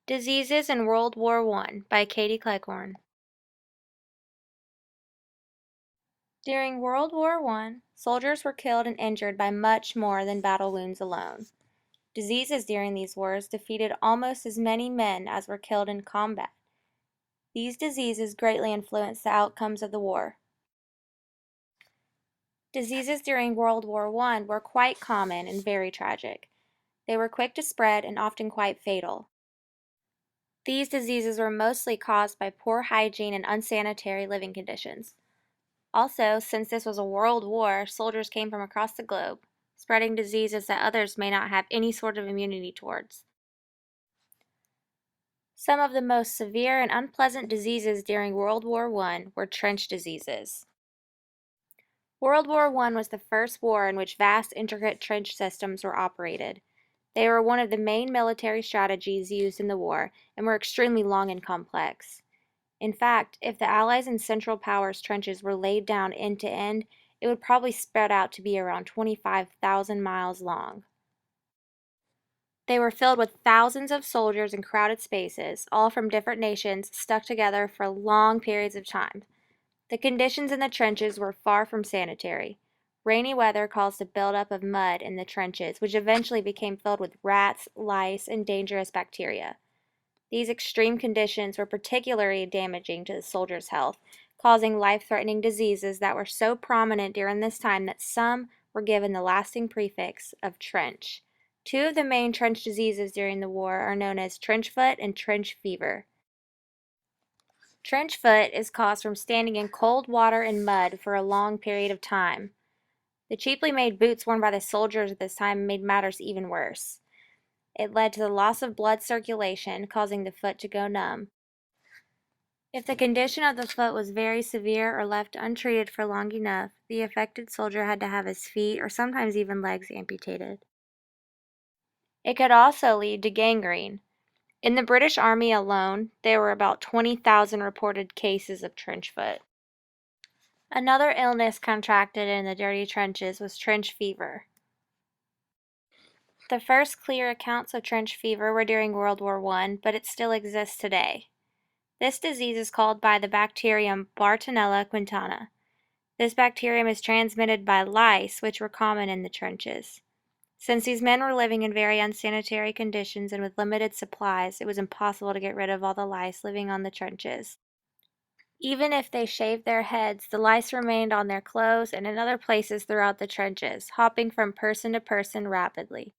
Diseases in World War I by Katie Cleghorn. During World War I, soldiers were killed and injured by much more than battle wounds alone. Diseases during these wars defeated almost as many men as were killed in combat. These diseases greatly influenced the outcomes of the war. Diseases during World War I were quite common and very tragic. They were quick to spread and often quite fatal. These diseases were mostly caused by poor hygiene and unsanitary living conditions. Also, since this was a world war, soldiers came from across the globe, spreading diseases that others may not have any sort of immunity towards. Some of the most severe and unpleasant diseases during World War I were trench diseases. World War I was the first war in which vast, intricate trench systems were operated. They were one of the main military strategies used in the war and were extremely long and complex. In fact, if the Allies' and Central Powers trenches were laid down end to end, it would probably spread out to be around 25,000 miles long. They were filled with thousands of soldiers in crowded spaces, all from different nations, stuck together for long periods of time. The conditions in the trenches were far from sanitary. Rainy weather caused a buildup of mud in the trenches, which eventually became filled with rats, lice, and dangerous bacteria. These extreme conditions were particularly damaging to the soldiers' health, causing life-threatening diseases that were so prominent during this time that some were given the lasting prefix of trench. Two of the main trench diseases during the war are known as trench foot and trench fever. Trench foot is caused from standing in cold water and mud for a long period of time. The cheaply made boots worn by the soldiers at this time made matters even worse. It led to the loss of blood circulation, causing the foot to go numb. If the condition of the foot was very severe or left untreated for long enough, the affected soldier had to have his feet or sometimes even legs amputated. It could also lead to gangrene. In the British Army alone, there were about 20,000 reported cases of trench foot. Another illness contracted in the dirty trenches was trench fever. The first clear accounts of trench fever were during World War I, but it still exists today. This disease is called by the bacterium Bartonella quintana. This bacterium is transmitted by lice, which were common in the trenches. Since these men were living in very unsanitary conditions and with limited supplies, it was impossible to get rid of all the lice living on the trenches. Even if they shaved their heads, the lice remained on their clothes and in other places throughout the trenches, hopping from person to person rapidly.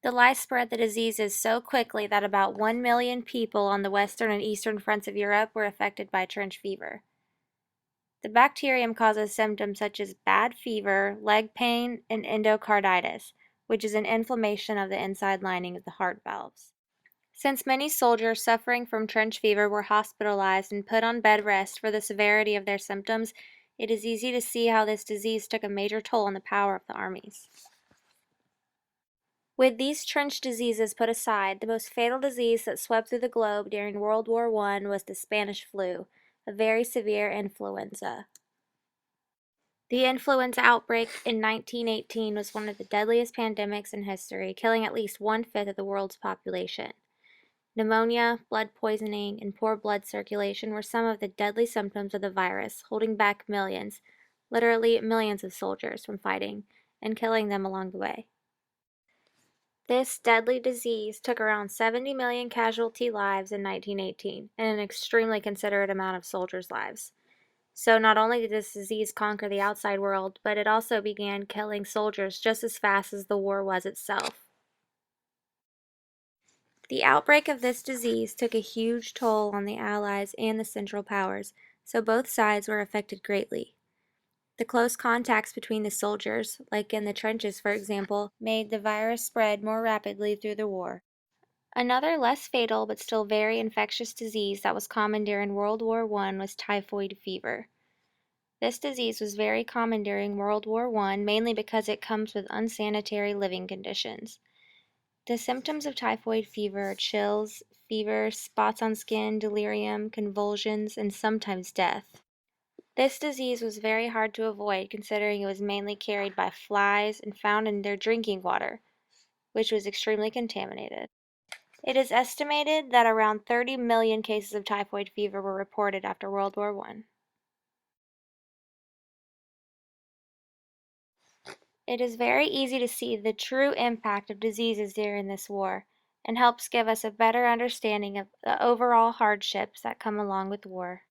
The lice spread the diseases so quickly that about 1 million people on the western and eastern fronts of Europe were affected by trench fever. The bacterium causes symptoms such as bad fever, leg pain, and endocarditis, which is an inflammation of the inside lining of the heart valves. Since many soldiers suffering from trench fever were hospitalized and put on bed rest for the severity of their symptoms, it is easy to see how this disease took a major toll on the power of the armies. With these trench diseases put aside, the most fatal disease that swept through the globe during World War I was the Spanish flu, a very severe influenza. The influenza outbreak in 1918 was one of the deadliest pandemics in history, killing at least 1/5 of the world's population. Pneumonia, blood poisoning, and poor blood circulation were some of the deadly symptoms of the virus, holding back millions, literally millions of soldiers from fighting, and killing them along the way. This deadly disease took around 70 million casualty lives in 1918, and an extremely considerate amount of soldiers' lives. So not only did this disease conquer the outside world, but it also began killing soldiers just as fast as the war was itself. The outbreak of this disease took a huge toll on the Allies and the Central Powers, so both sides were affected greatly. The close contacts between the soldiers, like in the trenches for example, made the virus spread more rapidly through the war. Another less fatal but still very infectious disease that was common during World War I was typhoid fever. This disease was very common during World War I, mainly because it comes with unsanitary living conditions. The symptoms of typhoid fever are chills, fever, spots on skin, delirium, convulsions, and sometimes death. This disease was very hard to avoid considering it was mainly carried by flies and found in their drinking water, which was extremely contaminated. It is estimated that around 30 million cases of typhoid fever were reported after World War I. It is very easy to see the true impact of diseases during this war, and helps give us a better understanding of the overall hardships that come along with war.